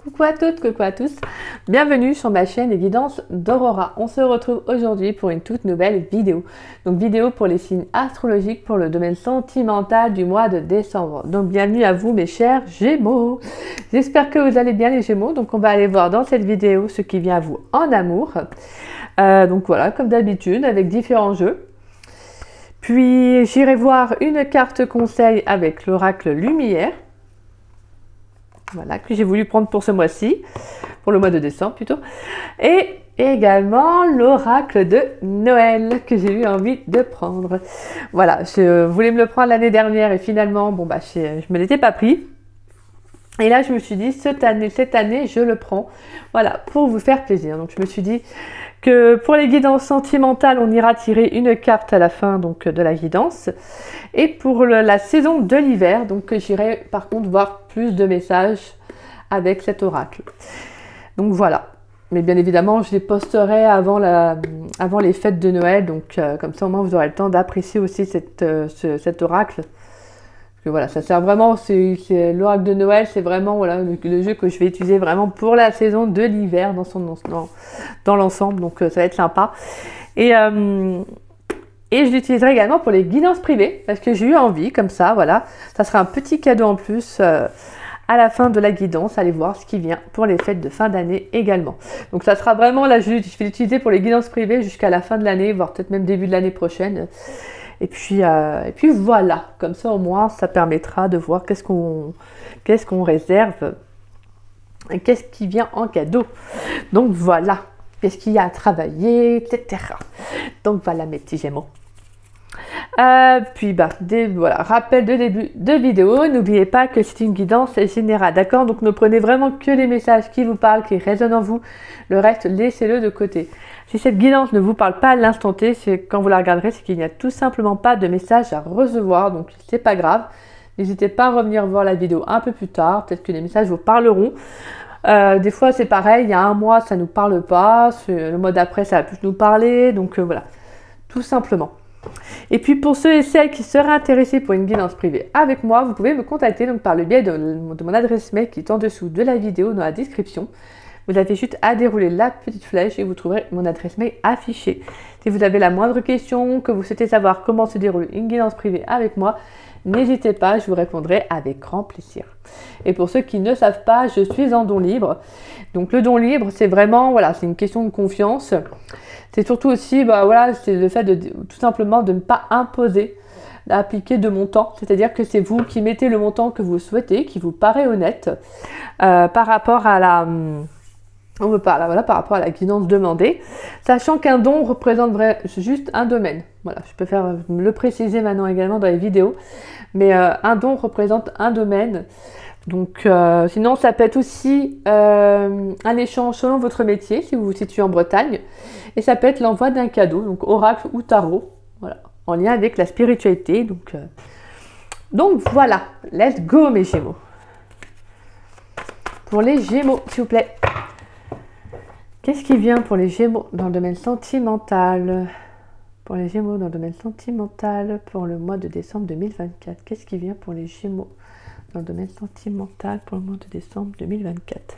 Coucou à toutes, coucou à tous, bienvenue sur ma chaîne des guidances d'Aurora. On se retrouve aujourd'hui pour une toute nouvelle vidéo. Donc vidéo pour les signes astrologiques pour le domaine sentimental du mois de décembre. Donc bienvenue à vous mes chers Gémeaux. J'espère que vous allez bien les Gémeaux. Donc on va aller voir dans cette vidéo ce qui vient à vous en amour. Donc voilà, comme d'habitude avec différents jeux. Puis j'irai voir une carte conseil avec l'oracle Lumière. Voilà, que j'ai voulu prendre pour ce mois-ci, pour le mois de décembre plutôt. Et également l'oracle de Noël, que j'ai eu envie de prendre. Voilà, je voulais me le prendre l'année dernière et finalement, bon bah, je me l'étais pas pris. Et là, je me suis dit, cette année, je le prends. Voilà, pour vous faire plaisir. Donc, je me suis dit que pour les guidances sentimentales, on ira tirer une carte à la fin donc, de la guidance. Et pour la saison de l'hiver, donc j'irai par contre voir plus de messages avec cet oracle. Donc voilà. Mais bien évidemment, je les posterai avant les fêtes de Noël. Donc comme ça, au moins, vous aurez le temps d'apprécier aussi cet oracle. Voilà, ça sert vraiment, c'est l'oracle de Noël, c'est vraiment voilà, le jeu que je vais utiliser vraiment pour la saison de l'hiver dans l'ensemble, donc ça va être sympa. Et je l'utiliserai également pour les guidances privées, parce que j'ai eu envie, comme ça, voilà, ça sera un petit cadeau en plus à la fin de la guidance, allez voir ce qui vient pour les fêtes de fin d'année également. Donc ça sera vraiment, là je vais l'utiliser pour les guidances privées jusqu'à la fin de l'année, voire peut-être même début de l'année prochaine. Et puis voilà, comme ça au moins ça permettra de voir qu'est-ce qu'on réserve et qu'est-ce qui vient en cadeau. Donc voilà, qu'est-ce qu'il y a à travailler, etc. Donc voilà mes petits Gémeaux. Puis voilà, rappel de début de vidéo, n'oubliez pas que c'est une guidance générale, d'accord? Donc ne prenez vraiment que les messages qui vous parlent, qui résonnent en vous, le reste laissez-le de côté. Si cette guidance ne vous parle pas à l'instant T, c'est quand vous la regarderez, c'est qu'il n'y a tout simplement pas de message à recevoir, donc c'est pas grave. N'hésitez pas à revenir voir la vidéo un peu plus tard, peut-être que les messages vous parleront. Des fois c'est pareil, il y a un mois ça ne nous parle pas, le mois d'après ça va plus nous parler, donc voilà, tout simplement. Et puis pour ceux et celles qui seraient intéressés pour une guidance privée avec moi, vous pouvez me contacter donc par le biais de mon adresse mail qui est en dessous de la vidéo dans la description. Vous avez juste à dérouler la petite flèche et vous trouverez mon adresse mail affichée. Si vous avez la moindre question, que vous souhaitez savoir comment se déroule une guidance privée avec moi, n'hésitez pas, je vous répondrai avec grand plaisir. Et pour ceux qui ne savent pas, je suis en don libre. Donc le don libre, c'est vraiment, voilà, c'est une question de confiance. C'est surtout aussi, voilà, c'est le fait de tout simplement de ne pas imposer d'appliquer de montant. C'est-à-dire que c'est vous qui mettez le montant que vous souhaitez, qui vous paraît honnête par rapport à la... voilà, par rapport à la guidance demandée, sachant qu'un don représente juste un domaine. Voilà, je peux le préciser maintenant également dans les vidéos, mais un don représente un domaine. Donc, sinon, ça peut être aussi un échange selon votre métier, si vous vous situez en Bretagne, et ça peut être l'envoi d'un cadeau, donc oracle ou tarot, voilà, en lien avec la spiritualité. Donc voilà, let's go mes Gémeaux. Pour les Gémeaux, s'il vous plaît. Qu'est-ce qui vient pour les Gémeaux dans le domaine sentimental? Pour les Gémeaux dans le domaine sentimental pour le mois de décembre 2024. Qu'est-ce qui vient pour les Gémeaux dans le domaine sentimental pour le mois de décembre 2024?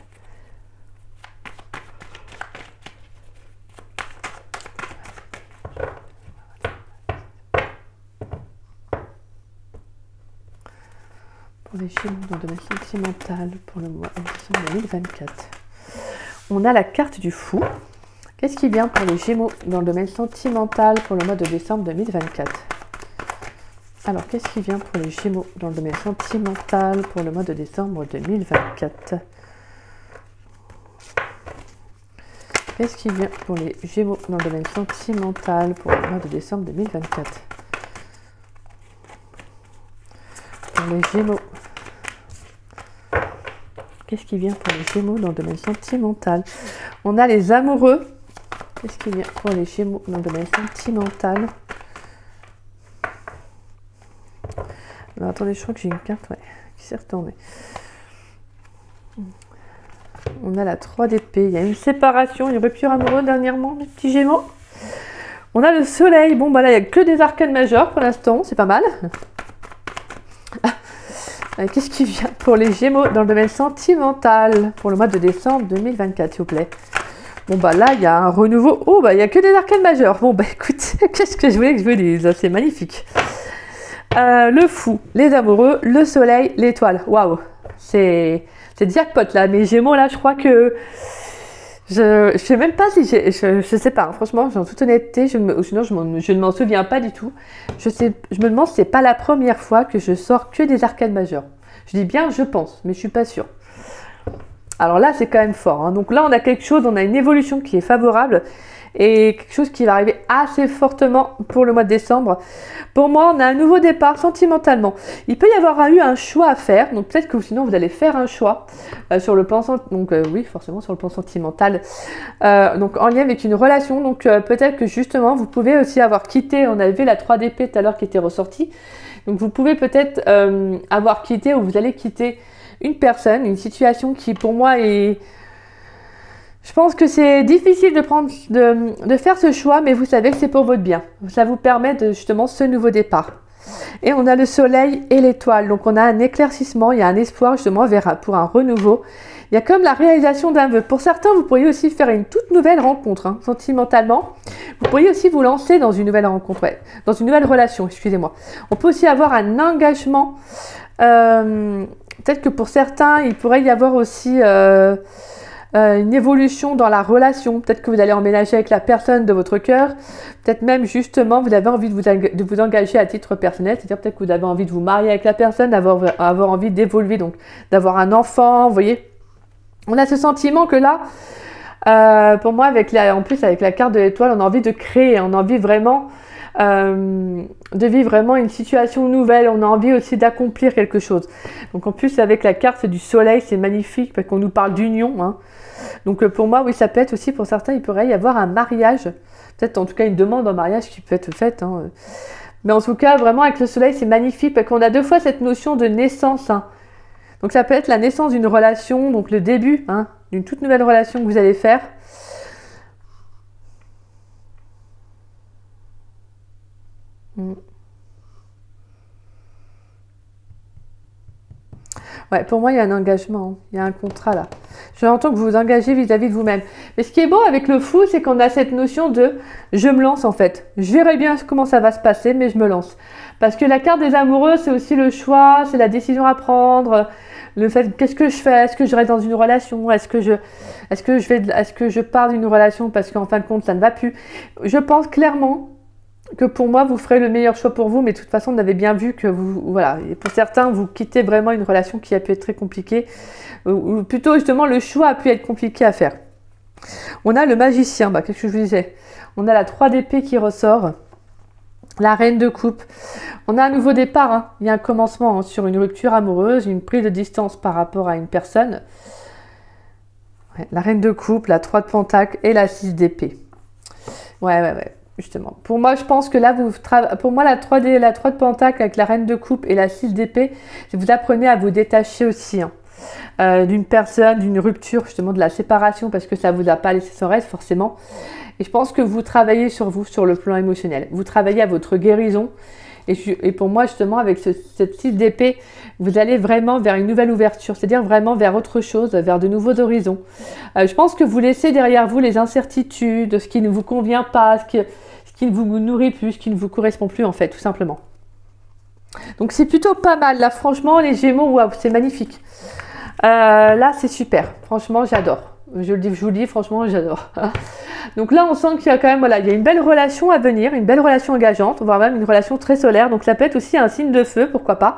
Pour les Gémeaux dans le domaine sentimental pour le mois de décembre 2024. On a la carte du fou. Qu'est-ce qui vient pour les Gémeaux dans le domaine sentimental pour le mois de décembre 2024? Alors, qu'est-ce qui vient pour les Gémeaux dans le domaine sentimental pour le mois de décembre 2024? Qu'est-ce qui vient pour les Gémeaux dans le domaine sentimental pour le mois de décembre 2024? Pour les Gémeaux. Qu'est-ce qui vient pour les Gémeaux dans le domaine sentimental? On a les amoureux. Qu'est-ce qui vient pour les Gémeaux dans le domaine sentimental? Alors, attendez, je crois que j'ai une carte qui s'est retournée. On a la 3 d'épée. Il y a une séparation, une rupture amoureuse dernièrement, mes petits Gémeaux. On a le soleil. Bon, là, il n'y a que des arcanes majeures pour l'instant. C'est pas mal. Qu'est-ce qui vient pour les Gémeaux dans le domaine sentimental pour le mois de décembre 2024, s'il vous plaît? Bon, bah là, il y a un renouveau. Oh, bah il n'y a que des arcanes majeures. Bon, bah écoute, qu'est-ce que je voulais que je vous dise? C'est magnifique. Le fou, les amoureux, le soleil, l'étoile. Waouh, c'est jackpot là. Mes Gémeaux, là, je crois que... Je sais même pas si je sais pas, hein. Franchement, en toute honnêteté, sinon je ne m'en souviens pas du tout. Je me demande si c'est pas la première fois que je sors que des arcanes majeures. Je dis bien je pense, mais je suis pas sûre. Alors là, c'est quand même fort, hein. Donc là, on a quelque chose, on a une évolution qui est favorable et quelque chose qui va arriver assez fortement pour le mois de décembre. Pour moi, on a un nouveau départ sentimentalement. Il peut y avoir eu un choix à faire, donc peut-être que sinon vous allez faire un choix sur le plan oui, forcément sur le plan sentimental, donc en lien avec une relation. Donc peut-être que justement vous pouvez aussi avoir quitté. On avait vu la 3DP tout à l'heure qui était ressortie. Donc vous pouvez peut-être avoir quitté ou vous allez quitter une personne, une situation qui pour moi est... Je pense que c'est difficile de faire ce choix, mais vous savez que c'est pour votre bien. Ça vous permet de justement ce nouveau départ. Et on a le soleil et l'étoile. Donc on a un éclaircissement, il y a un espoir justement pour un renouveau. Il y a comme la réalisation d'un vœu. Pour certains, vous pourriez aussi faire une toute nouvelle rencontre, hein, sentimentalement. Vous pourriez aussi vous lancer dans une nouvelle rencontre, dans une nouvelle relation, excusez-moi. On peut aussi avoir un engagement. Peut-être que pour certains, il pourrait y avoir aussi... une évolution dans la relation. Peut-être que vous allez emménager avec la personne de votre cœur. Peut-être même justement vous avez envie de vous engager à titre personnel. C'est-à-dire peut-être que vous avez envie de vous marier avec la personne, avoir envie d'évoluer, donc d'avoir un enfant. Vous voyez, on a ce sentiment que là, pour moi, en plus avec la carte de l'étoile, on a envie de créer, on a envie vraiment de vivre vraiment une situation nouvelle. On a envie aussi d'accomplir quelque chose. Donc en plus avec la carte du soleil, c'est magnifique parce qu'on nous parle d'union, hein. Donc pour moi, oui, ça peut être aussi pour certains, il pourrait y avoir un mariage, peut-être en tout cas une demande en mariage qui peut être faite, hein. Mais en tout cas, vraiment avec le soleil, c'est magnifique parce qu'on a deux fois cette notion de naissance, hein. Donc ça peut être la naissance d'une relation, donc le début, hein, d'une toute nouvelle relation que vous allez faire. Ouais, pour moi, il y a un engagement, il y a un contrat là. Je l'entends que vous vous engagez vis-à-vis de vous-même. Mais ce qui est beau avec le fou, c'est qu'on a cette notion de « je me lance » en fait. Je verrai bien comment ça va se passer, mais je me lance. Parce que la carte des amoureux, c'est aussi le choix, c'est la décision à prendre, le fait qu'est-ce que je fais, est-ce que je reste dans une relation, est-ce que je pars d'une relation parce qu'en fin de compte, ça ne va plus. Je pense clairement que pour moi, vous ferez le meilleur choix pour vous, mais de toute façon, on avait bien vu que voilà, et pour certains, vous quittez vraiment une relation qui a pu être très compliquée, ou plutôt justement, le choix a pu être compliqué à faire. On a le magicien, qu'est-ce que je vous disais? On a la 3 d'épée qui ressort, la reine de coupe. On a un nouveau départ, hein. Il y a un commencement, hein, sur une rupture amoureuse, une prise de distance par rapport à une personne. Ouais, la reine de coupe, la 3 de pentacle et la 6 d'épée. Ouais. Justement. Pour moi, je pense que là, pour moi, la 3 de pentacle avec la reine de coupe et la 6 d'épée, vous apprenez à vous détacher aussi, hein, d'une personne, d'une rupture, justement de la séparation, parce que ça ne vous a pas laissé sans reste, forcément. Et je pense que vous travaillez sur vous, sur le plan émotionnel. Vous travaillez à votre guérison. Et pour moi, justement, avec cette 6 d'épée, vous allez vraiment vers une nouvelle ouverture, c'est-à-dire vraiment vers autre chose, vers de nouveaux horizons. Je pense que vous laissez derrière vous les incertitudes, ce qui ne vous convient pas, ce qui ne vous nourrit plus, ce qui ne vous correspond plus, en fait, tout simplement. Donc, c'est plutôt pas mal. Là, franchement, les Gémeaux, waouh, c'est magnifique. Là, c'est super. Franchement, j'adore. Je vous le dis, franchement, j'adore. Donc là, on sent qu'il y a quand même, voilà, il y a une belle relation à venir, une belle relation engageante, voire même une relation très solaire. Donc ça peut être aussi un signe de feu, pourquoi pas.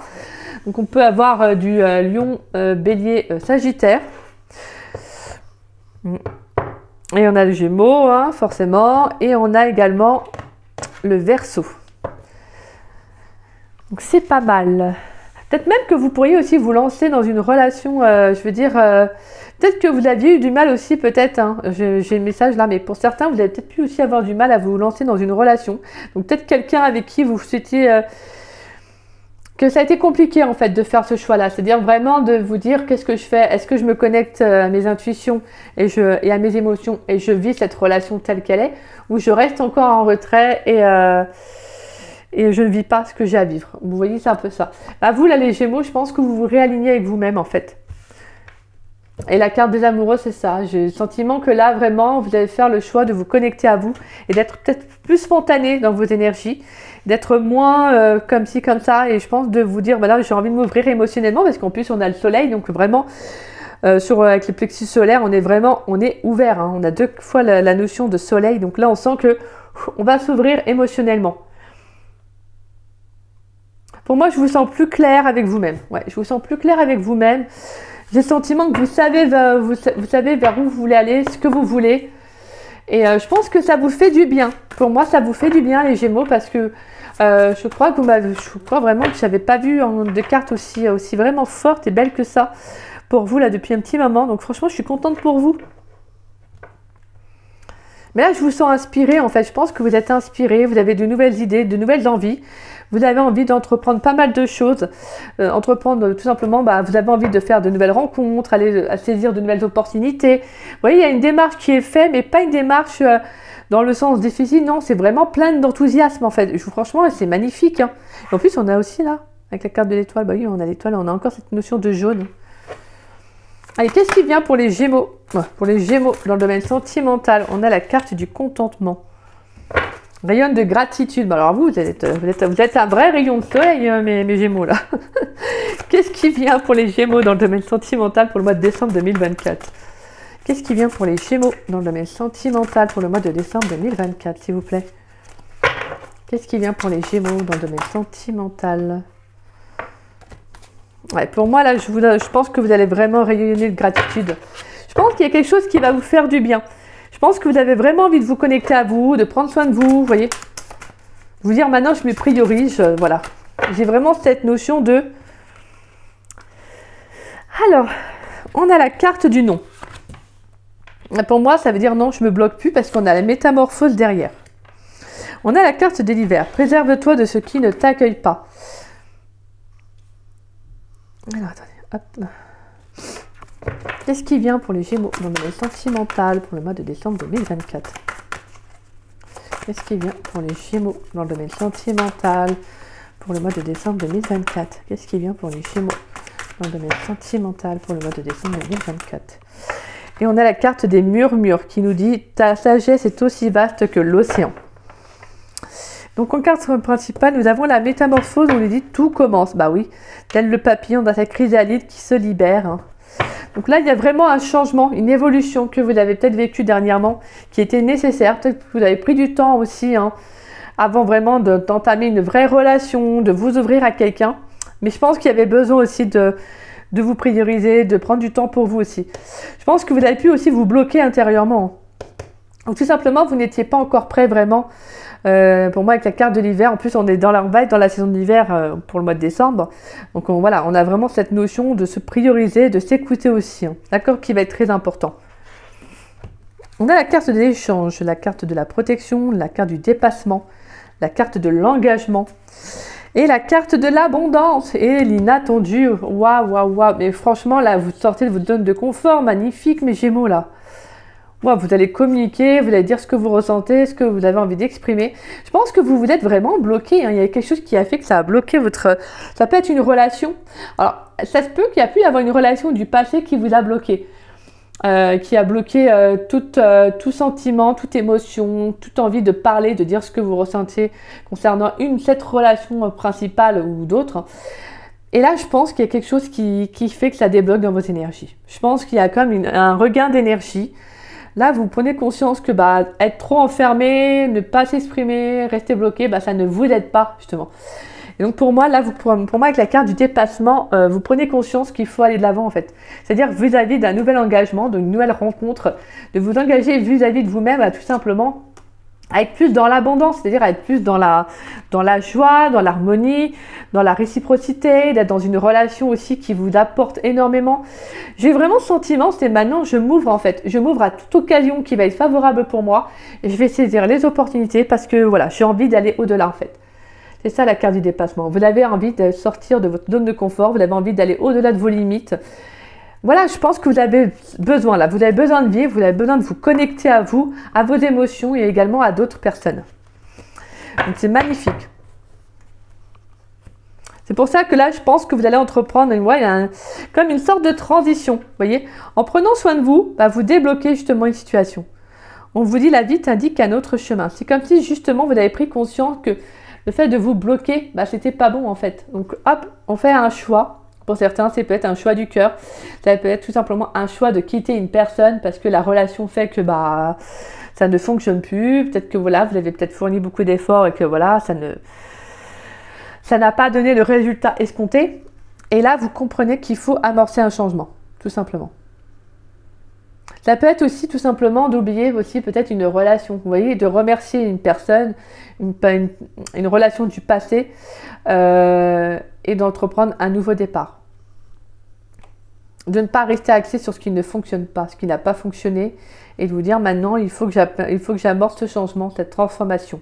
Donc on peut avoir du lion, bélier, sagittaire. Et on a le Gémeaux, hein, forcément. Et on a également le Verseau. Donc c'est pas mal. Peut-être même que vous pourriez aussi vous lancer dans une relation, je veux dire... peut-être que vous aviez eu du mal aussi, peut-être, hein, j'ai le message là, mais pour certains, vous avez peut-être pu aussi avoir du mal à vous lancer dans une relation. Donc peut-être quelqu'un avec qui vous souhaitiez... que ça a été compliqué en fait de faire ce choix-là. C'est-à-dire vraiment de vous dire qu'est-ce que je fais, est-ce que je me connecte à mes intuitions et à mes émotions et je vis cette relation telle qu'elle est, ou je reste encore en retrait et je ne vis pas ce que j'ai à vivre. Vous voyez, c'est un peu ça. Bah, vous, là, les Gémeaux, je pense que vous vous réalignez avec vous-même, en fait. Et la carte des amoureux, c'est ça. J'ai le sentiment que là, vraiment, vous allez faire le choix de vous connecter à vous et d'être peut-être plus spontané dans vos énergies, d'être moins comme ci, comme ça. Et je pense de vous dire, voilà, j'ai envie de m'ouvrir émotionnellement parce qu'en plus, on a le soleil. Donc vraiment, avec le plexus solaire, on est ouvert. Hein. On a 2 fois la notion de soleil. Donc là, on sent que on va s'ouvrir émotionnellement. Pour moi, je vous sens plus clair avec vous-même. Ouais, je vous sens plus clair avec vous-même. J'ai le sentiment que vous savez vers où vous voulez aller, ce que vous voulez. Et je pense que ça vous fait du bien. Pour moi, ça vous fait du bien, les Gémeaux, parce que je crois vraiment que je n'avais pas vu de cartes aussi vraiment fortes et belles que ça pour vous, là, depuis un petit moment. Donc franchement, je suis contente pour vous. Mais là, je vous sens inspiré, en fait. Je pense que vous êtes inspiré, vous avez de nouvelles idées, de nouvelles envies. Vous avez envie d'entreprendre pas mal de choses. Entreprendre, tout simplement, bah, vous avez envie de faire de nouvelles rencontres, aller à saisir de nouvelles opportunités. Vous voyez, il y a une démarche qui est faite, mais pas une démarche dans le sens difficile. Non, c'est vraiment plein d'enthousiasme, en fait. Franchement, c'est magnifique. Hein. Et en plus, on a aussi, là, avec la carte de l'étoile, bah oui, on a l'étoile, on a encore cette notion de jaune. Allez, qu'est-ce qui vient pour les Gémeaux? Pour les Gémeaux, dans le domaine sentimental, on a la carte du contentement. Rayon de gratitude. Bah alors vous êtes un vrai rayon de soleil, mes Gémeaux, là. Qu'est-ce qui vient pour les Gémeaux dans le domaine sentimental pour le mois de décembre 2024? Qu'est-ce qui vient pour les Gémeaux dans le domaine sentimental pour le mois de décembre 2024, s'il vous plaît? Qu'est-ce qui vient pour les Gémeaux dans le domaine sentimental? Ouais, pour moi, là, je pense que vous allez vraiment rayonner de gratitude. Je pense qu'il y a quelque chose qui va vous faire du bien. Je pense que vous avez vraiment envie de vous connecter à vous, de prendre soin de vous, vous voyez. Vous dire maintenant, je me priorise, voilà. J'ai vraiment cette notion de... Alors, on a la carte du non. Pour moi, ça veut dire non, je me bloque plus parce qu'on a la métamorphose derrière. On a la carte de l'hiver. Préserve-toi de ce qui ne t'accueille pas. Alors, attendez, hop. Qu'est-ce qui vient pour les Gémeaux dans le domaine sentimental pour le mois de décembre 2024? Qu'est-ce qui vient pour les Gémeaux dans le domaine sentimental pour le mois de décembre 2024? Qu'est-ce qui vient pour les Gémeaux dans le domaine sentimental pour le mois de décembre 2024? Et on a la carte des murmures qui nous dit « Ta sagesse est aussi vaste que l'océan ». Donc en carte principale, nous avons la métamorphose où on nous dit « Tout commence ». Bah oui, tel le papillon dans sa chrysalide qui se libère. Hein. Donc là, il y a vraiment un changement, une évolution que vous avez peut-être vécu dernièrement, qui était nécessaire. Peut-être que vous avez pris du temps aussi, hein, avant vraiment d'entamer une vraie relation, de vous ouvrir à quelqu'un. Mais je pense qu'il y avait besoin aussi de vous prioriser, de prendre du temps pour vous aussi. Je pense que vous avez pu aussi vous bloquer intérieurement. Donc tout simplement, vous n'étiez pas encore prêt vraiment. Pour moi, avec la carte de l'hiver, en plus on va être dans la saison de l'hiver pour le mois de décembre. Donc voilà, on a vraiment cette notion de se prioriser, de s'écouter aussi. Hein, d'accord, qui va être très important. On a la carte de l'échange, la carte de la protection, la carte du dépassement, la carte de l'engagement et la carte de l'abondance et l'inattendu. Waouh, waouh, waouh. Mais franchement, là, vous sortez de votre zone de confort. Magnifique, mes Gémeaux, là. Wow, vous allez communiquer, vous allez dire ce que vous ressentez, ce que vous avez envie d'exprimer. Je pense que vous êtes vraiment bloqué. Hein. Il y a quelque chose qui a fait que ça a bloqué votre... Ça peut être une relation. Alors, ça se peut qu'il y a pu y avoir une relation du passé qui vous a bloqué. Qui a bloqué tout sentiment, toute émotion, toute envie de parler, de dire ce que vous ressentez concernant cette relation principale ou d'autres. Et là, je pense qu'il y a quelque chose qui fait que ça débloque dans vos énergies. Je pense qu'il y a comme un regain d'énergie. Là, vous prenez conscience que être trop enfermé, ne pas s'exprimer, rester bloqué, ça ne vous aide pas, justement. Et donc, pour moi, là, pour moi, avec la carte du dépassement, vous prenez conscience qu'il faut aller de l'avant, en fait. C'est-à-dire vis-à-vis d'un nouvel engagement, d'une nouvelle rencontre, de vous engager vis-à-vis de vous-même, tout simplement, à être plus dans l'abondance, c'est-à-dire à être plus dans la joie, dans l'harmonie, dans la réciprocité, d'être dans une relation aussi qui vous apporte énormément. J'ai vraiment ce sentiment, c'est maintenant je m'ouvre en fait, je m'ouvre à toute occasion qui va être favorable pour moi et je vais saisir les opportunités parce que voilà, j'ai envie d'aller au-delà en fait. C'est ça la carte du dépassement. Vous avez envie de sortir de votre zone de confort, vous avez envie d'aller au-delà de vos limites. Voilà, je pense que vous avez besoin là, vous avez besoin de vivre, vous avez besoin de vous connecter à vous, à vos émotions et également à d'autres personnes. Donc c'est magnifique. C'est pour ça que là, je pense que vous allez entreprendre comme une sorte de transition. Vous voyez, en prenant soin de vous, bah, vous débloquez justement une situation. On vous dit la vie t'indique un autre chemin. C'est comme si justement vous avez pris conscience que le fait de vous bloquer, bah, c'était pas bon en fait. Donc hop, on fait un choix. Pour certains, c'est peut-être un choix du cœur. Ça peut être tout simplement un choix de quitter une personne parce que la relation fait que bah ça ne fonctionne plus. Peut-être que voilà, vous avez peut-être fourni beaucoup d'efforts et que voilà, ça n'a pas donné le résultat escompté. Et là, vous comprenez qu'il faut amorcer un changement, tout simplement. Ça peut être aussi tout simplement d'oublier aussi peut-être une relation, vous voyez, de remercier une personne, une relation du passé et d'entreprendre un nouveau départ. De ne pas rester axé sur ce qui ne fonctionne pas, ce qui n'a pas fonctionné et de vous dire maintenant il faut que j'amorce ce changement, cette transformation.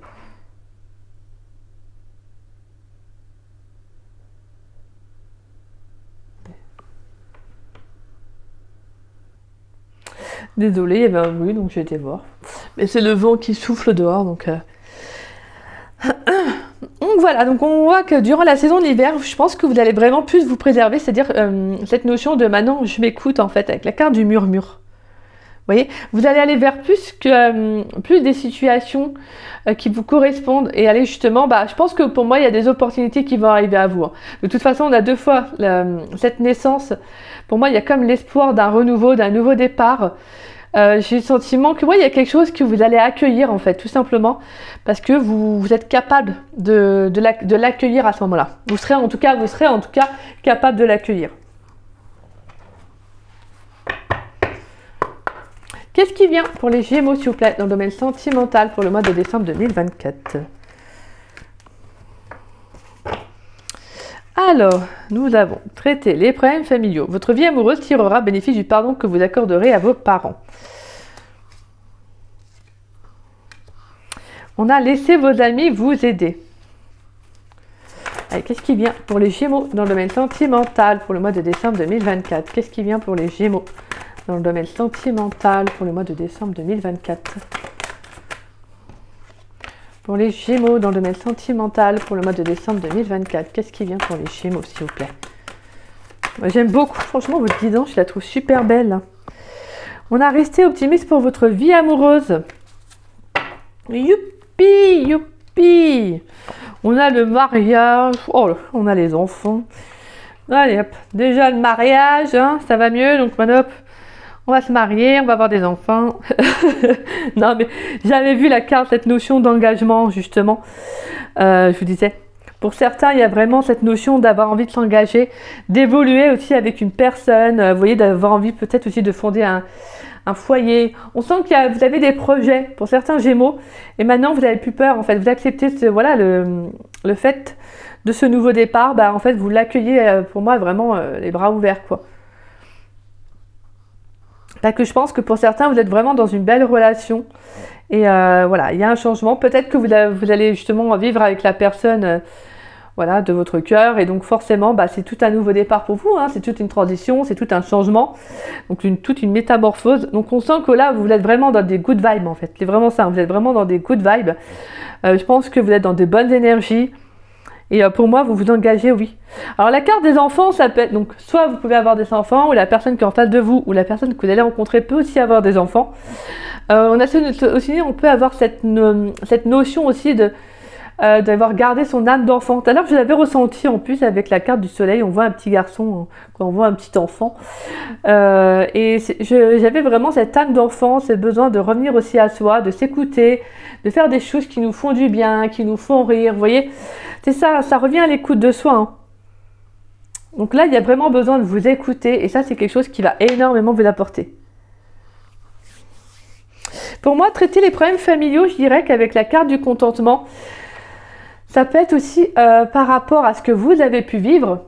Désolée, il y avait un bruit, donc j'ai été voir. Mais c'est le vent qui souffle dehors, donc... Donc voilà, donc on voit que durant la saison de l'hiver, je pense que vous allez vraiment plus vous préserver, c'est-à-dire cette notion de maintenant je m'écoute en fait, avec la carte du murmure. Vous voyez, vous allez aller vers plus des situations qui vous correspondent et aller justement, bah, je pense que pour moi, il y a des opportunités qui vont arriver à vous. De toute façon, on a 2 fois cette naissance. Pour moi, il y a comme l'espoir d'un renouveau, d'un nouveau départ. J'ai le sentiment que il y a quelque chose que vous allez accueillir en fait, tout simplement, parce que vous êtes capable de l'accueillir à ce moment-là. Vous serez en tout cas capable de l'accueillir. Qu'est-ce qui vient pour les Gémeaux, s'il vous plaît, dans le domaine sentimental pour le mois de décembre 2024? Alors, nous avons traité les problèmes familiaux. Votre vie amoureuse tirera bénéfice du pardon que vous accorderez à vos parents. On a laissé vos amis vous aider. Allez, qu'est-ce qui vient pour les Gémeaux dans le domaine sentimental pour le mois de décembre 2024? Qu'est-ce qui vient pour les Gémeaux dans le domaine sentimental pour le mois de décembre 2024? Pour les Gémeaux dans le domaine sentimental pour le mois de décembre 2024, qu'est-ce qui vient pour les Gémeaux, s'il vous plaît? J'aime beaucoup, franchement, votre guidance, je la trouve super belle. On a resté optimiste pour votre vie amoureuse. Youpi, youpi. On a le mariage, oh, on a les enfants. Allez, hop, déjà le mariage, hein, ça va mieux, donc hop. On va se marier, on va avoir des enfants. Non, mais j'avais vu la carte, cette notion d'engagement, justement. Je vous disais, pour certains, il y a vraiment cette notion d'avoir envie de s'engager, d'évoluer aussi avec une personne. Vous voyez, d'avoir envie peut-être aussi de fonder un foyer. On sent que vous avez des projets pour certains Gémeaux. Et maintenant, vous n'avez plus peur, en fait. Vous acceptez le fait de ce nouveau départ. Bah, en fait, vous l'accueillez, pour moi, vraiment les bras ouverts, quoi. Parce que je pense que pour certains, vous êtes vraiment dans une belle relation. Et voilà, il y a un changement. Peut-être que vous allez justement vivre avec la personne voilà, de votre cœur. Et donc forcément, bah, c'est tout un nouveau départ pour vous. Hein, c'est toute une transition, c'est tout un changement. Donc toute une métamorphose. Donc on sent que là, vous êtes vraiment dans des good vibes en fait. C'est vraiment ça, vous êtes vraiment dans des good vibes. Je pense que vous êtes dans des bonnes énergies. Et pour moi, vous vous engagez, oui. Alors la carte des enfants, ça peut être, donc soit vous pouvez avoir des enfants, ou la personne qui est en face de vous, ou la personne que vous allez rencontrer peut aussi avoir des enfants. On peut avoir cette notion aussi d'avoir gardé son âme d'enfant. Tout à l'heure, je l'avais ressenti en plus avec la carte du soleil. On voit un petit garçon quand on voit un petit enfant. Et j'avais vraiment cette âme d'enfant, ce besoin de revenir aussi à soi, de s'écouter, de faire des choses qui nous font du bien, qui nous font rire. Vous voyez, c'est ça, ça revient à l'écoute de soi. Hein. Donc là, il y a vraiment besoin de vous écouter. Et ça, c'est quelque chose qui va énormément vous apporter. Pour moi, traiter les problèmes familiaux, je dirais qu'avec la carte du contentement, ça peut être aussi par rapport à ce que vous avez pu vivre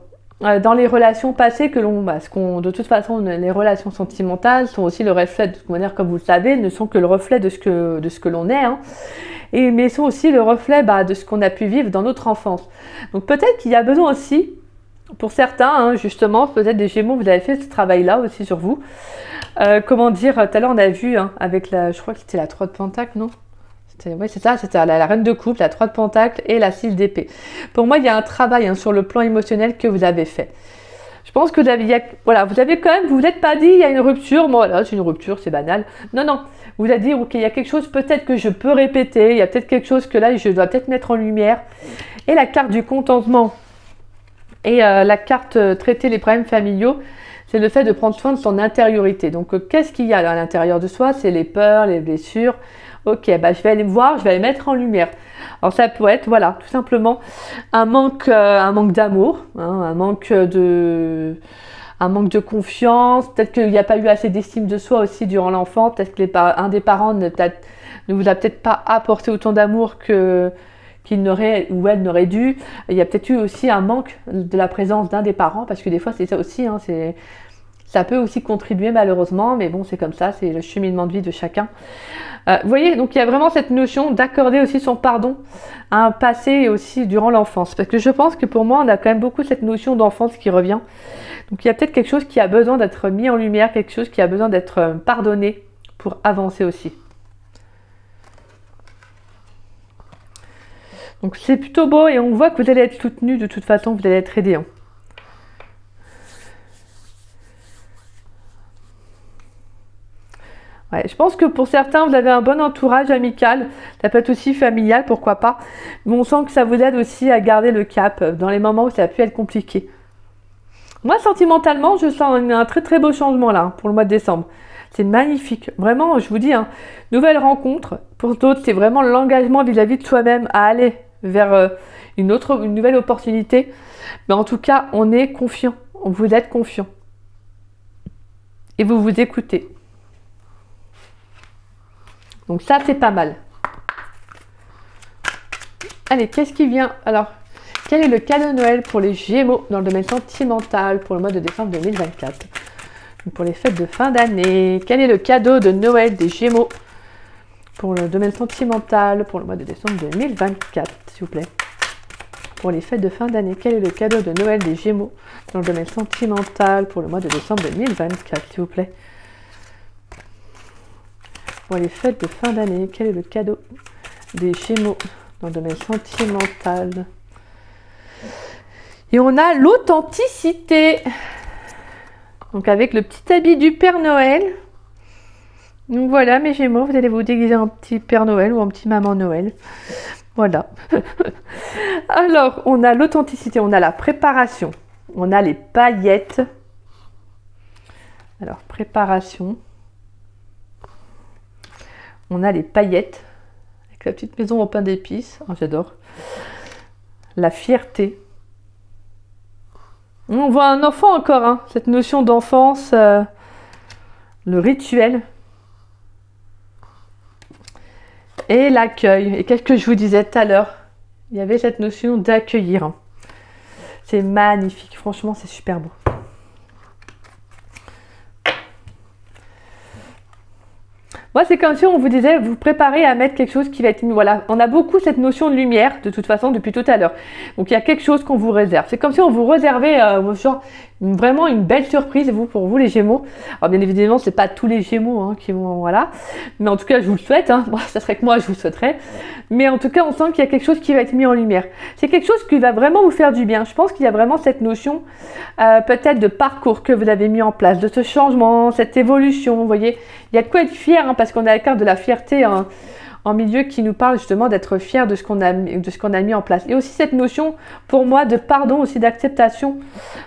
dans les relations passées de toute façon, les relations sentimentales sont aussi le reflet, de toute manière, comme vous le savez, ne sont que le reflet de ce que l'on est, hein, mais sont aussi le reflet de ce qu'on a pu vivre dans notre enfance. Donc peut-être qu'il y a besoin aussi, pour certains, hein, justement, peut-être des Gémeaux, vous avez fait ce travail-là aussi sur vous. Comment dire, tout à l'heure on a vu, hein, avec je crois que c'était la 3 de Pentacle, non? Oui, c'est ça, c'était la reine de coupe, la 3 de pentacle et la 6 d'épée. Pour moi, il y a un travail hein, sur le plan émotionnel que vous avez fait. Je pense que vous avez quand même, vous n'êtes pas dit, il y a une rupture, bon voilà, c'est une rupture, c'est banal. Non, non, vous avez dit, ok, il y a quelque chose peut-être que je peux répéter, il y a peut-être quelque chose que là, je dois peut-être mettre en lumière. Et la carte du contentement et la carte traiter les problèmes familiaux, c'est le fait de prendre soin de son intériorité. Donc, qu'est-ce qu'il y a à l'intérieur de soi? C'est les peurs, les blessures. Ok, bah, je vais aller voir, je vais aller mettre en lumière. Alors ça peut être, voilà, tout simplement un manque d'amour, hein, un manque de confiance. Peut-être qu'il n'y a pas eu assez d'estime de soi aussi durant l'enfance. Peut-être que un des parents ne vous a peut-être pas apporté autant d'amour qu'il n'aurait ou elle n'aurait dû. Il y a peut-être eu aussi un manque de la présence d'un des parents, parce que des fois c'est ça aussi, hein, ça peut aussi contribuer malheureusement, mais bon c'est comme ça, c'est le cheminement de vie de chacun. Vous voyez, donc il y a vraiment cette notion d'accorder aussi son pardon à un passé et aussi durant l'enfance. Parce que je pense que pour moi, on a quand même beaucoup cette notion d'enfance qui revient. Donc il y a peut-être quelque chose qui a besoin d'être mis en lumière, quelque chose qui a besoin d'être pardonné pour avancer aussi. Donc c'est plutôt beau et on voit que vous allez être soutenu de toute façon, vous allez être aidé. Hein. Ouais, je pense que pour certains, vous avez un bon entourage amical, ça peut être aussi familial, pourquoi pas. Mais on sent que ça vous aide aussi à garder le cap dans les moments où ça a pu être compliqué. Moi, sentimentalement, je sens un très très beau changement là, pour le mois de décembre. C'est magnifique. Vraiment, je vous dis, hein, nouvelle rencontre. Pour d'autres, c'est vraiment l'engagement vis-à-vis de soi-même à aller vers une nouvelle opportunité. Mais en tout cas, on est confiant. Vous êtes confiant. Et vous vous écoutez. Donc ça, c'est pas mal. Allez, qu'est-ce qui vient? Alors, quel est le cadeau de Noël pour les Gémeaux dans le domaine sentimental pour le mois de décembre 2024? Donc pour les fêtes de fin d'année, quel est le cadeau de Noël des Gémeaux pour le domaine sentimental pour le mois de décembre 2024, s'il vous plaît? Pour les fêtes de fin d'année, quel est le cadeau de Noël des Gémeaux dans le domaine sentimental pour le mois de décembre 2024, s'il vous plaît? Pour les fêtes de fin d'année, quel est le cadeau des Gémeaux dans le domaine sentimental? Et on a l'authenticité. Donc avec le petit habit du Père Noël. Donc voilà mes Gémeaux, vous allez vous déguiser en petit Père Noël ou en petit Maman Noël. Voilà. Alors on a l'authenticité, on a la préparation, on a les paillettes. Alors préparation. On a les paillettes, avec la petite maison au pain d'épices, oh, j'adore. La fierté. On voit un enfant encore, hein, cette notion d'enfance, le rituel. Et l'accueil. Et qu'est-ce que je vous disais tout à l'heure? Il y avait cette notion d'accueillir. Hein. C'est magnifique, franchement c'est super beau. Moi, c'est comme si on vous disait, vous préparez à mettre quelque chose qui va être... Voilà, on a beaucoup cette notion de lumière, de toute façon, depuis tout à l'heure. Donc, il y a quelque chose qu'on vous réserve. C'est comme si on vous réservait genre, vraiment une belle surprise pour vous, les Gémeaux. Alors, bien évidemment, c'est pas tous les Gémeaux hein, qui vont... Voilà. Mais en tout cas, je vous le souhaite. Hein. Bon, ça serait que moi, je vous le souhaiterais. Mais en tout cas, on sent qu'il y a quelque chose qui va être mis en lumière. C'est quelque chose qui va vraiment vous faire du bien. Je pense qu'il y a vraiment cette notion, peut-être, de parcours que vous avez mis en place, de ce changement, cette évolution, vous voyez. Il y a de quoi être fier, hein, parce qu'on a la carte de la fierté en milieu qui nous parle justement d'être fier de ce qu'on a mis en place. Et aussi cette notion, pour moi, de pardon, aussi d'acceptation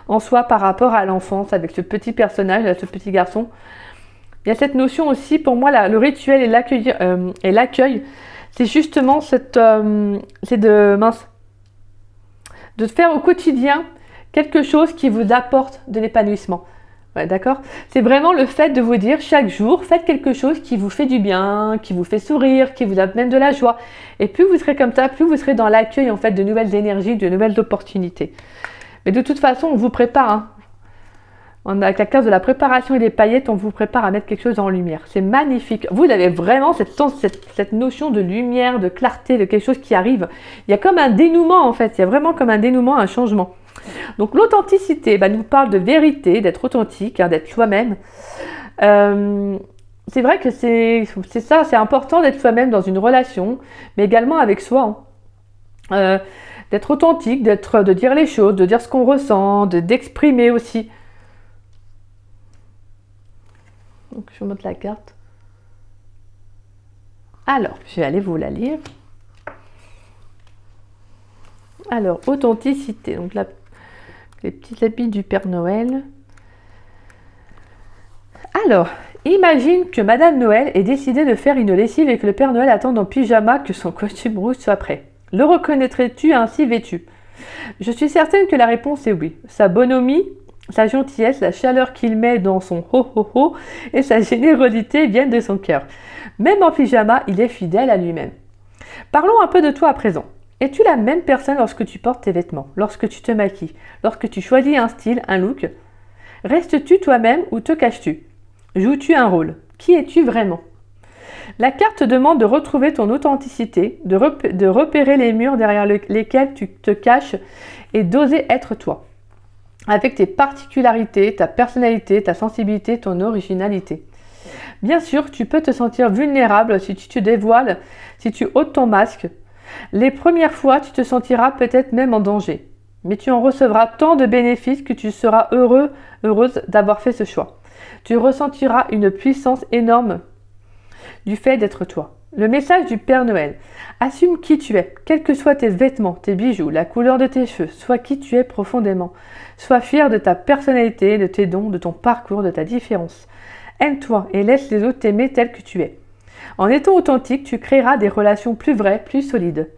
en soi par rapport à l'enfance, avec ce petit personnage, ce petit garçon. Il y a cette notion aussi, pour moi, le rituel et l'accueil, c'est justement c'est de faire au quotidien quelque chose qui vous apporte de l'épanouissement. Ouais, d'accord? C'est vraiment le fait de vous dire chaque jour, faites quelque chose qui vous fait du bien, qui vous fait sourire, qui vous amène de la joie. Et plus vous serez comme ça, plus vous serez dans l'accueil en fait de nouvelles énergies, de nouvelles opportunités. Mais de toute façon, on vous prépare. Hein. Avec la carte de la préparation et des paillettes, on vous prépare à mettre quelque chose en lumière. C'est magnifique. Vous avez vraiment cette notion de lumière, de clarté, de quelque chose qui arrive. Il y a comme un dénouement en fait. Il y a vraiment comme un dénouement, un changement. Donc l'authenticité nous parle de vérité, d'être authentique, hein, d'être soi-même. c'est vrai que c'est ça, c'est important d'être soi-même dans une relation, mais également avec soi. Hein. D'être authentique, de dire les choses, de dire ce qu'on ressent, d'exprimer aussi. Donc je vous montre la carte. Alors, je vais aller vous la lire. Alors, authenticité. Donc là, les petits habits du Père Noël. Alors, imagine que Madame Noël ait décidé de faire une lessive et que le Père Noël attende en pyjama que son costume rouge soit prêt. Le reconnaîtrais-tu ainsi vêtu? Je suis certaine que la réponse est oui. Sa bonhomie, sa gentillesse, la chaleur qu'il met dans son ho-ho-ho et sa générosité viennent de son cœur. Même en pyjama, il est fidèle à lui-même. Parlons un peu de toi à présent. Es-tu la même personne lorsque tu portes tes vêtements, lorsque tu te maquilles, lorsque tu choisis un style, un look? Restes-tu toi-même ou te caches-tu? Joues-tu un rôle? Qui es-tu vraiment? La carte demande de retrouver ton authenticité, de repérer les murs derrière lesquels tu te caches et d'oser être toi. Avec tes particularités, ta personnalité, ta sensibilité, ton originalité. Bien sûr, tu peux te sentir vulnérable si tu te dévoiles, si tu ôtes ton masque. Les premières fois, tu te sentiras peut-être même en danger. Mais tu en recevras tant de bénéfices que tu seras heureuse d'avoir fait ce choix. Tu ressentiras une puissance énorme du fait d'être toi. Le message du Père Noël. Assume qui tu es, quels que soient tes vêtements, tes bijoux, la couleur de tes cheveux. Sois qui tu es profondément. Sois fier de ta personnalité, de tes dons, de ton parcours, de ta différence. Aime-toi et laisse les autres t'aimer tel que tu es. En étant authentique, tu créeras des relations plus vraies, plus solides.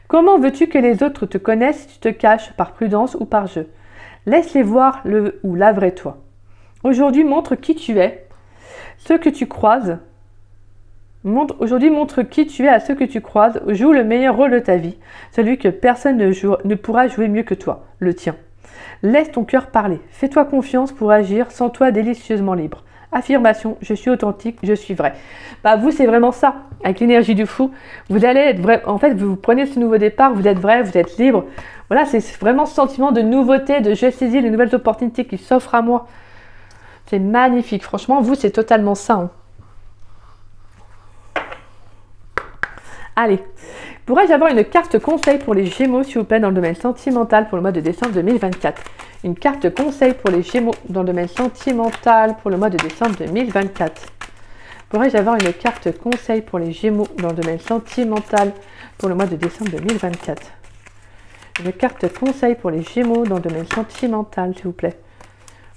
Comment veux-tu que les autres te connaissent si tu te caches par prudence ou par jeu? Laisse-les voir le ou la vraie toi. Aujourd'hui, montre qui tu es, ceux que tu croises. Aujourd'hui, montre qui tu es à ceux que tu croises. Joue le meilleur rôle de ta vie, celui que personne ne pourra jouer mieux que toi, le tien. Laisse ton cœur parler. Fais-toi confiance pour agir, sens-toi délicieusement libre. Affirmation, je suis authentique, je suis vrai. Bah vous, c'est vraiment ça. Avec l'énergie du fou, vous allez être vrai. En fait, vous prenez ce nouveau départ, vous êtes vrai, vous êtes libre. Voilà, c'est vraiment ce sentiment de nouveauté, de je saisis les nouvelles opportunités qui s'offrent à moi. C'est magnifique. Franchement, vous, c'est totalement ça. Hein. Allez, pourrais-je avoir une carte conseil pour les Gémeaux, s'il vous plaît, dans le domaine sentimental pour le mois de décembre 2024? Une carte conseil pour les Gémeaux dans le domaine sentimental pour le mois de décembre 2024. Pourrais-je avoir une carte conseil pour les Gémeaux dans le domaine sentimental pour le mois de décembre 2024? Une carte conseil pour les Gémeaux dans le domaine sentimental, s'il vous plaît.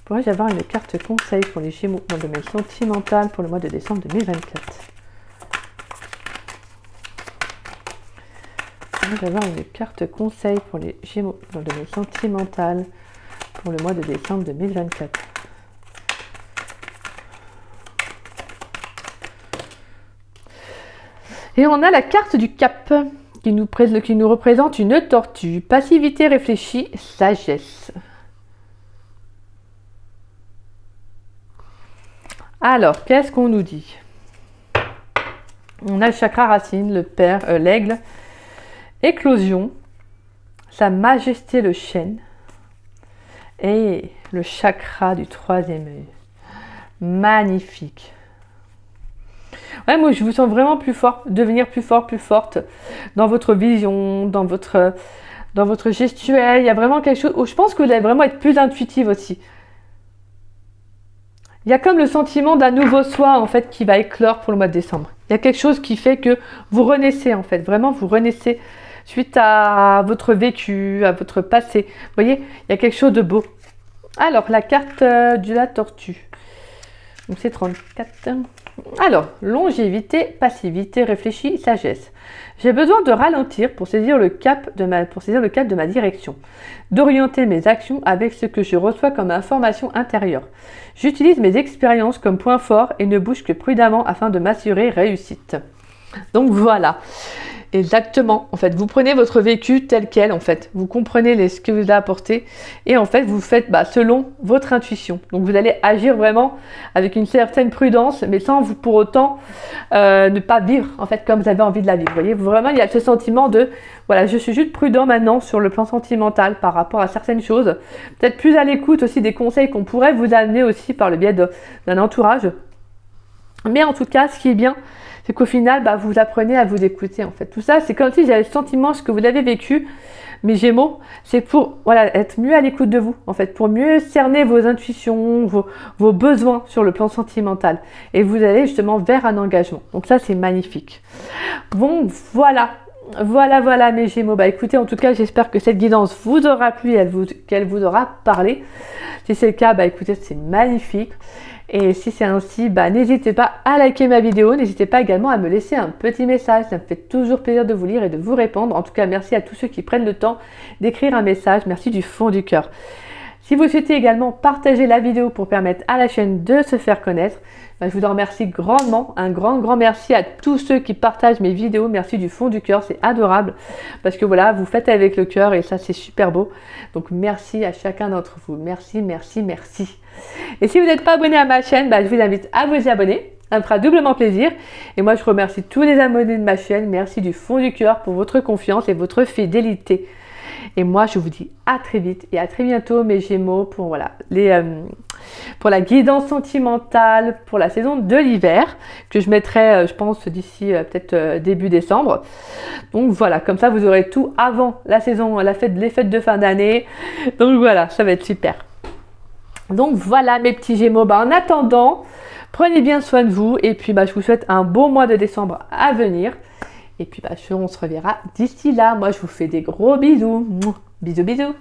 Pourrais-je avoir une carte conseil pour les Gémeaux dans le domaine sentimental pour le mois de décembre 2024? Pourrais-je avoir une carte conseil pour les Gémeaux dans le domaine sentimental pour le mois de décembre 2024? Et on a la carte du Cap qui nous représente une tortue. Passivité réfléchie, sagesse. Alors, qu'est-ce qu'on nous dit? On a le chakra racine, le père, l'aigle, éclosion, sa majesté le chêne et le chakra du troisième œil. Magnifique. Ouais, moi je vous sens vraiment plus fort, devenir plus fort, plus forte dans votre vision, dans votre gestuelle. Il y a vraiment quelque chose où je pense que vous allez vraiment être plus intuitive aussi. Il y a comme le sentiment d'un nouveau soi en fait qui va éclore pour le mois de décembre. Il y a quelque chose qui fait que vous renaissez en fait, vraiment vous renaissez suite à votre vécu, à votre passé. Vous voyez, il y a quelque chose de beau. Alors, la carte de la tortue. Donc c'est 34. Alors, longévité, passivité, réfléchie, sagesse. J'ai besoin de ralentir pour saisir le cap de ma direction, d'orienter mes actions avec ce que je reçois comme information intérieure. J'utilise mes expériences comme point fort et ne bouge que prudemment afin de m'assurer réussite. Donc voilà. Exactement, en fait, vous prenez votre vécu tel quel, en fait, vous comprenez ce que vous a apporté et en fait, vous faites selon votre intuition. Donc, vous allez agir vraiment avec une certaine prudence, mais sans vous pour autant ne pas vivre, en fait, comme vous avez envie de la vivre. Vous voyez, vraiment, il y a ce sentiment de, voilà, je suis juste prudent maintenant sur le plan sentimental par rapport à certaines choses. Peut-être plus à l'écoute aussi des conseils qu'on pourrait vous amener aussi par le biais d'un entourage. Mais en tout cas, ce qui est bien, c'est qu'au final, bah, vous apprenez à vous écouter en fait. Tout ça, c'est comme si j'avais le sentiment, ce que vous avez vécu, mes Gémeaux, c'est pour voilà, être mieux à l'écoute de vous, en fait, pour mieux cerner vos intuitions, vos besoins sur le plan sentimental. Et vous allez justement vers un engagement. Donc ça, c'est magnifique. Bon, voilà. Voilà mes Gémeaux. Bah écoutez, en tout cas, j'espère que cette guidance vous aura plu et qu'elle vous aura parlé. Si c'est le cas, bah écoutez, c'est magnifique. Et si c'est ainsi, bah n'hésitez pas à liker ma vidéo, n'hésitez pas également à me laisser un petit message, ça me fait toujours plaisir de vous lire et de vous répondre. En tout cas, merci à tous ceux qui prennent le temps d'écrire un message, merci du fond du cœur. Si vous souhaitez également partager la vidéo pour permettre à la chaîne de se faire connaître, bah, je vous en remercie grandement. Un grand merci à tous ceux qui partagent mes vidéos. Merci du fond du cœur, c'est adorable. Parce que voilà, vous faites avec le cœur et ça c'est super beau. Donc merci à chacun d'entre vous. Merci. Et si vous n'êtes pas abonné à ma chaîne, bah, je vous invite à vous y abonner. Ça me fera doublement plaisir. Et moi je remercie tous les abonnés de ma chaîne. Merci du fond du cœur pour votre confiance et votre fidélité. Et moi, je vous dis à très vite et à très bientôt, mes Gémeaux, pour, voilà, pour la guidance sentimentale pour la saison de l'hiver, que je mettrai, je pense, d'ici peut-être début décembre. Donc voilà, comme ça, vous aurez tout avant la saison, les fêtes de fin d'année. Donc voilà, ça va être super. Donc voilà, mes petits Gémeaux. Bah, en attendant, prenez bien soin de vous. Et puis, bah, je vous souhaite un beau mois de décembre à venir. Et puis, bah, on se reverra d'ici là. Moi, je vous fais des gros bisous. Bisous.